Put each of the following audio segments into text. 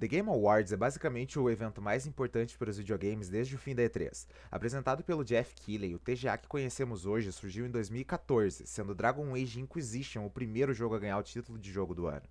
The Game Awards é basicamente o evento mais importante para os videogames desde o fim da E3. Apresentado pelo Jeff Keighley, o TGA que conhecemos hoje surgiu em 2014, sendo Dragon Age Inquisition o primeiro jogo a ganhar o título de jogo do ano.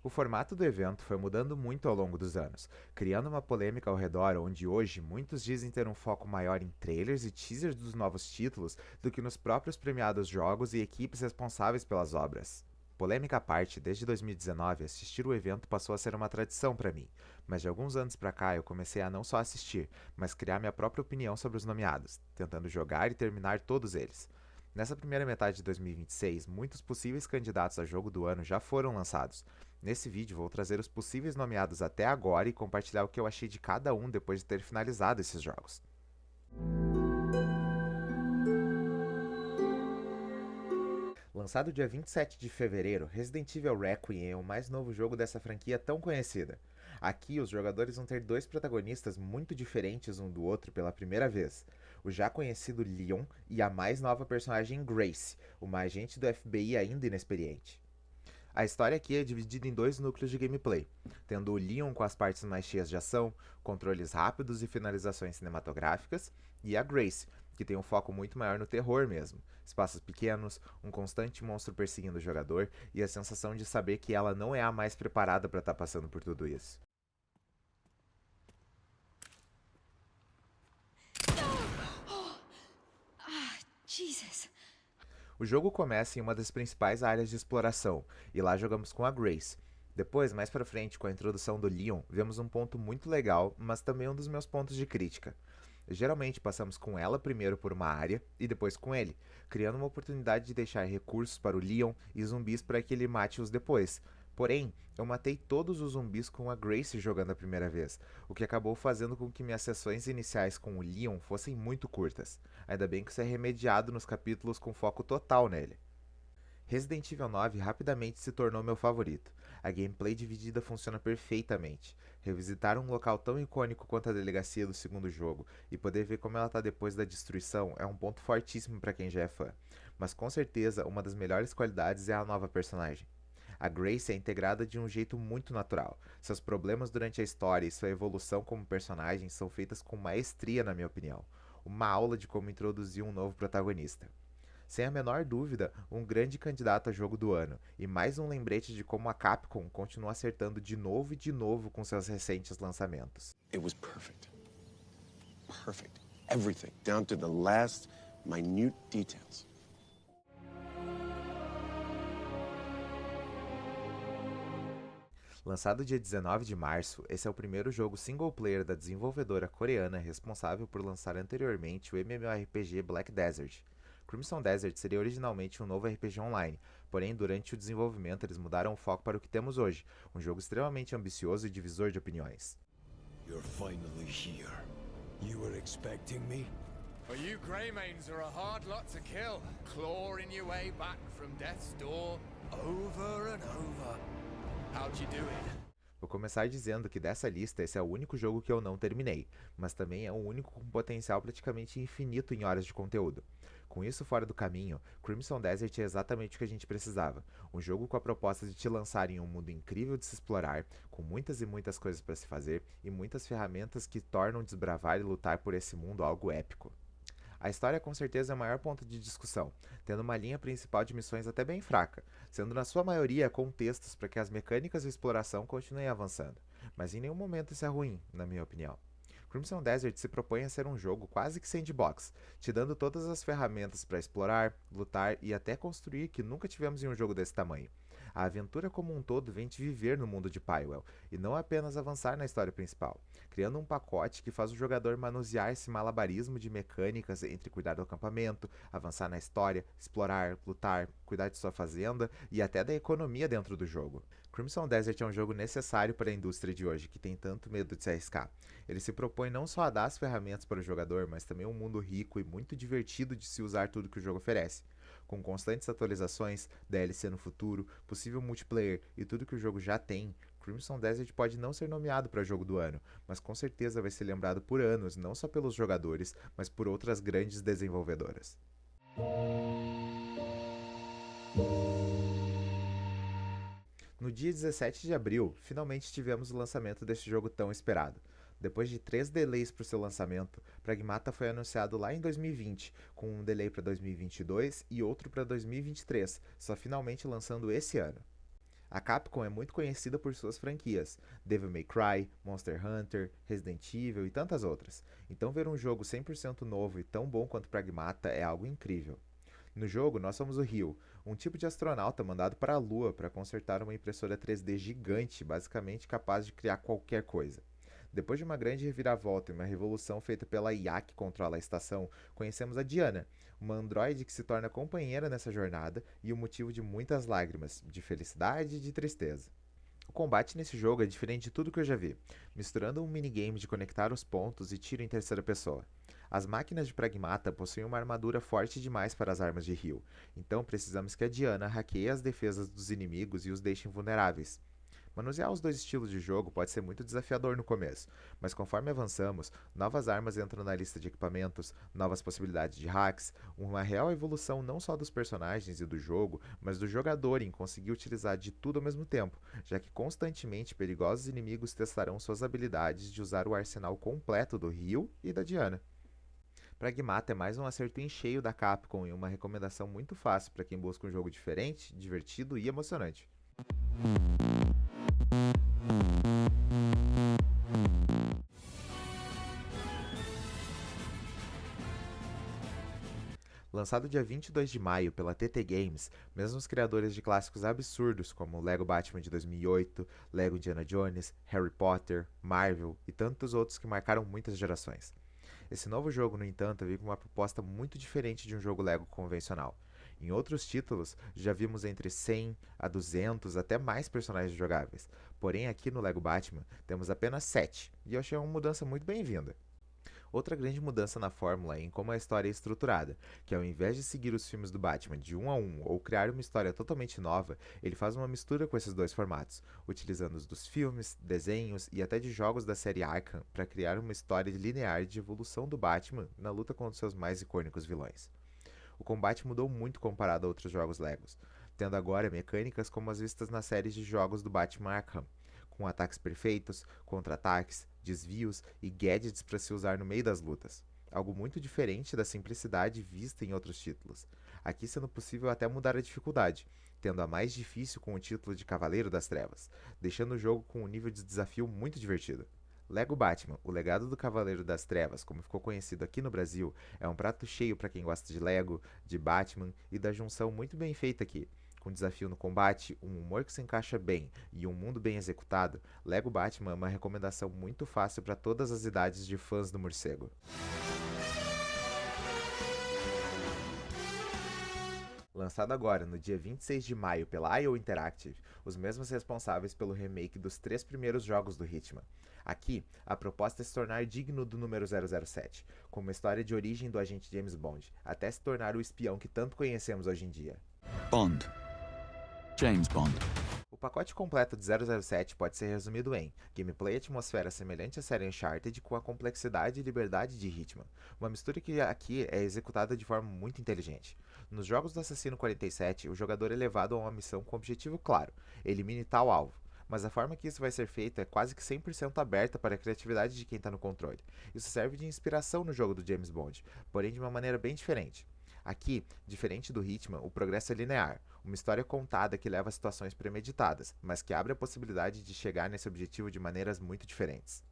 O formato do evento foi mudando muito ao longo dos anos, criando uma polêmica ao redor onde hoje muitos dizem ter um foco maior em trailers e teasers dos novos títulos do que nos próprios premiados jogos e equipes responsáveis pelas obras. Polêmica à parte, desde 2019 assistir o evento passou a ser uma tradição para mim, mas de alguns anos pra cá eu comecei a não só assistir, mas criar minha própria opinião sobre os nomeados, tentando jogar e terminar todos eles. Nessa primeira metade de 2026, muitos possíveis candidatos a jogo do ano já foram lançados. Nesse vídeo vou trazer os possíveis nomeados até agora e compartilhar o que eu achei de cada um depois de ter finalizado esses jogos. Lançado dia 27 de fevereiro, Resident Evil Requiem é o mais novo jogo dessa franquia tão conhecida. Aqui, os jogadores vão ter dois protagonistas muito diferentes um do outro pela primeira vez. O já conhecido Leon e a mais nova personagem Grace, uma agente do FBI ainda inexperiente. A história aqui é dividida em dois núcleos de gameplay, tendo o Leon com as partes mais cheias de ação, controles rápidos e finalizações cinematográficas, e a Grace, que tem um foco muito maior no terror mesmo, espaços pequenos, um constante monstro perseguindo o jogador e a sensação de saber que ela não é a mais preparada para estar passando por tudo isso. Jesus. O jogo começa em uma das principais áreas de exploração, e lá jogamos com a Grace. Depois, mais pra frente, com a introdução do Leon, vemos um ponto muito legal, mas também um dos meus pontos de crítica. Geralmente passamos com ela primeiro por uma área e depois com ele, criando uma oportunidade de deixar recursos para o Leon e zumbis para que ele mate-os depois. Porém, eu matei todos os zumbis com a Grace jogando a primeira vez, o que acabou fazendo com que minhas sessões iniciais com o Leon fossem muito curtas. Ainda bem que isso é remediado nos capítulos com foco total nele. Resident Evil 9 rapidamente se tornou meu favorito. A gameplay dividida funciona perfeitamente. Revisitar um local tão icônico quanto a delegacia do segundo jogo e poder ver como ela está depois da destruição é um ponto fortíssimo para quem já é fã. Mas com certeza uma das melhores qualidades é a nova personagem. A Grace é integrada de um jeito muito natural. Seus problemas durante a história e sua evolução como personagem são feitas com maestria, na minha opinião. Uma aula de como introduzir um novo protagonista. Sem a menor dúvida, um grande candidato a jogo do ano, e mais um lembrete de como a Capcom continua acertando de novo e de novo com seus recentes lançamentos. It was perfect. Perfect. Everything, down to the last minute details. Lançado dia 19 de março, esse é o primeiro jogo single player da desenvolvedora coreana responsável por lançar anteriormente o MMORPG Black Desert. Crimson Desert seria originalmente um novo RPG online, porém durante o desenvolvimento eles mudaram o foco para o que temos hoje, um jogo extremamente ambicioso e divisor de opiniões. You're finally here. You were expecting me? Well, you Greymanes are a hard lot to kill, clawing your way back from death's door over and over. How'd you do it? Vou começar dizendo que dessa lista esse é o único jogo que eu não terminei, mas também é o único com potencial praticamente infinito em horas de conteúdo. Com isso fora do caminho, Crimson Desert é exatamente o que a gente precisava. Um jogo com a proposta de te lançar em um mundo incrível de se explorar, com muitas e muitas coisas para se fazer e muitas ferramentas que tornam desbravar e lutar por esse mundo algo épico. A história com certeza é o maior ponto de discussão, tendo uma linha principal de missões até bem fraca, sendo na sua maioria contextos para que as mecânicas de exploração continuem avançando, mas em nenhum momento isso é ruim, na minha opinião. Crimson Desert se propõe a ser um jogo quase que sandbox, te dando todas as ferramentas para explorar, lutar e até construir que nunca tivemos em um jogo desse tamanho. A aventura como um todo vem te viver no mundo de Pyrewell, e não apenas avançar na história principal, criando um pacote que faz o jogador manusear esse malabarismo de mecânicas entre cuidar do acampamento, avançar na história, explorar, lutar, cuidar de sua fazenda e até da economia dentro do jogo. Crimson Desert é um jogo necessário para a indústria de hoje, que tem tanto medo de se arriscar. Ele se propõe não só a dar as ferramentas para o jogador, mas também um mundo rico e muito divertido de se usar tudo que o jogo oferece. Com constantes atualizações, DLC no futuro, possível multiplayer e tudo que o jogo já tem, Crimson Desert pode não ser nomeado para jogo do ano, mas com certeza vai ser lembrado por anos, não só pelos jogadores, mas por outras grandes desenvolvedoras. No dia 17 de abril, finalmente tivemos o lançamento deste jogo tão esperado. Depois de 3 delays para o seu lançamento, Pragmata foi anunciado lá em 2020, com um delay para 2022 e outro para 2023, só finalmente lançando esse ano. A Capcom é muito conhecida por suas franquias, Devil May Cry, Monster Hunter, Resident Evil e tantas outras, então ver um jogo 100% novo e tão bom quanto Pragmata é algo incrível. No jogo, nós somos o Ryu, um tipo de astronauta mandado para a Lua para consertar uma impressora 3D gigante, basicamente capaz de criar qualquer coisa. Depois de uma grande reviravolta e uma revolução feita pela IA que controla a estação, conhecemos a Diana, uma androide que se torna companheira nessa jornada e o motivo de muitas lágrimas, de felicidade e de tristeza. O combate nesse jogo é diferente de tudo que eu já vi, misturando um minigame de conectar os pontos e tiro em terceira pessoa. As máquinas de Pragmata possuem uma armadura forte demais para as armas de Ryu, então precisamos que a Diana hackeie as defesas dos inimigos e os deixe vulneráveis. Manusear os dois estilos de jogo pode ser muito desafiador no começo, mas conforme avançamos, novas armas entram na lista de equipamentos, novas possibilidades de hacks, uma real evolução não só dos personagens e do jogo, mas do jogador em conseguir utilizar de tudo ao mesmo tempo, já que constantemente perigosos inimigos testarão suas habilidades de usar o arsenal completo do Ryu e da Diana. Pragmata é mais um acerto em cheio da Capcom e uma recomendação muito fácil para quem busca um jogo diferente, divertido e emocionante. Lançado dia 22 de maio pela TT Games, mesmo os criadores de clássicos absurdos como Lego Batman de 2008, Lego Indiana Jones, Harry Potter, Marvel e tantos outros que marcaram muitas gerações. Esse novo jogo, no entanto, veio com uma proposta muito diferente de um jogo Lego convencional. Em outros títulos, já vimos entre 100 a 200 até mais personagens jogáveis, porém aqui no Lego Batman temos apenas 7, e eu achei uma mudança muito bem-vinda. Outra grande mudança na fórmula é em como a história é estruturada, que ao invés de seguir os filmes do Batman de um a um ou criar uma história totalmente nova, ele faz uma mistura com esses dois formatos, utilizando os dos filmes, desenhos e até de jogos da série Arkham para criar uma história linear de evolução do Batman na luta contra seus mais icônicos vilões. O combate mudou muito comparado a outros jogos Legos, tendo agora mecânicas como as vistas nas séries de jogos do Batman Arkham, com ataques perfeitos, contra-ataques, desvios e gadgets para se usar no meio das lutas. Algo muito diferente da simplicidade vista em outros títulos. Aqui sendo possível até mudar a dificuldade, tendo a mais difícil com o título de Cavaleiro das Trevas, deixando o jogo com um nível de desafio muito divertido. Lego Batman, o legado do Cavaleiro das Trevas, como ficou conhecido aqui no Brasil, é um prato cheio para quem gosta de Lego, de Batman e da junção muito bem feita aqui. Com desafio no combate, um humor que se encaixa bem e um mundo bem executado, Lego Batman é uma recomendação muito fácil para todas as idades de fãs do morcego. Lançado agora, no dia 26 de maio, pela IO Interactive, os mesmos responsáveis pelo remake dos 3 primeiros jogos do Hitman. Aqui, a proposta é se tornar digno do número 007, com uma história de origem do agente James Bond, até se tornar o espião que tanto conhecemos hoje em dia. Bond. James Bond. O pacote completo de 007 pode ser resumido em gameplay e atmosfera semelhante à série Uncharted com a complexidade e liberdade de Hitman, uma mistura que aqui é executada de forma muito inteligente. Nos jogos do Assassino 47, o jogador é levado a uma missão com objetivo claro, elimine tal alvo, mas a forma que isso vai ser feito é quase que 100% aberta para a criatividade de quem está no controle. Isso serve de inspiração no jogo do James Bond, porém de uma maneira bem diferente. Aqui, diferente do Hitman, o progresso é linear, uma história contada que leva a situações premeditadas, mas que abre a possibilidade de chegar nesse objetivo de maneiras muito diferentes.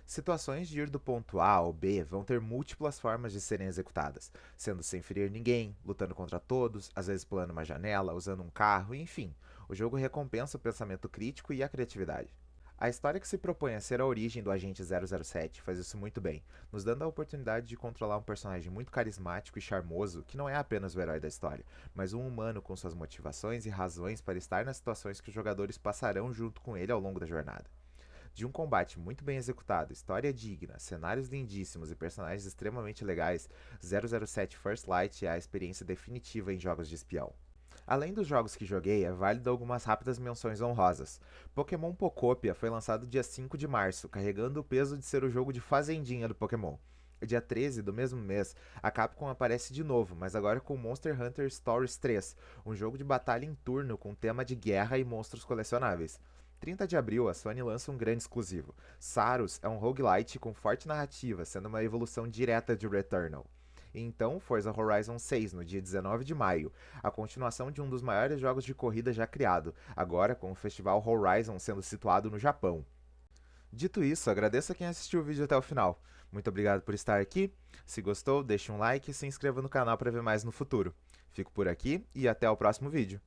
Situações de ir do ponto A ao B vão ter múltiplas formas de serem executadas, sendo sem ferir ninguém, lutando contra todos, às vezes pulando uma janela, usando um carro, enfim. O jogo recompensa o pensamento crítico e a criatividade. A história que se propõe a ser a origem do agente 007 faz isso muito bem, nos dando a oportunidade de controlar um personagem muito carismático e charmoso que não é apenas o herói da história, mas um humano com suas motivações e razões para estar nas situações que os jogadores passarão junto com ele ao longo da jornada. De um combate muito bem executado, história digna, cenários lindíssimos e personagens extremamente legais, 007 First Light é a experiência definitiva em jogos de espião. Além dos jogos que joguei, é válido algumas rápidas menções honrosas. Pokémon Pocopia foi lançado dia 5 de março, carregando o peso de ser o jogo de fazendinha do Pokémon. Dia 13 do mesmo mês, a Capcom aparece de novo, mas agora com Monster Hunter Stories 3, um jogo de batalha em turno com tema de guerra e monstros colecionáveis. 30 de abril, a Sony lança um grande exclusivo. Saros é um roguelite com forte narrativa, sendo uma evolução direta de Returnal. E então, Forza Horizon 6, no dia 19 de maio, a continuação de um dos maiores jogos de corrida já criado, agora com o Festival Horizon sendo situado no Japão. Dito isso, agradeço a quem assistiu o vídeo até o final. Muito obrigado por estar aqui. Se gostou, deixe um like e se inscreva no canal para ver mais no futuro. Fico por aqui e até o próximo vídeo.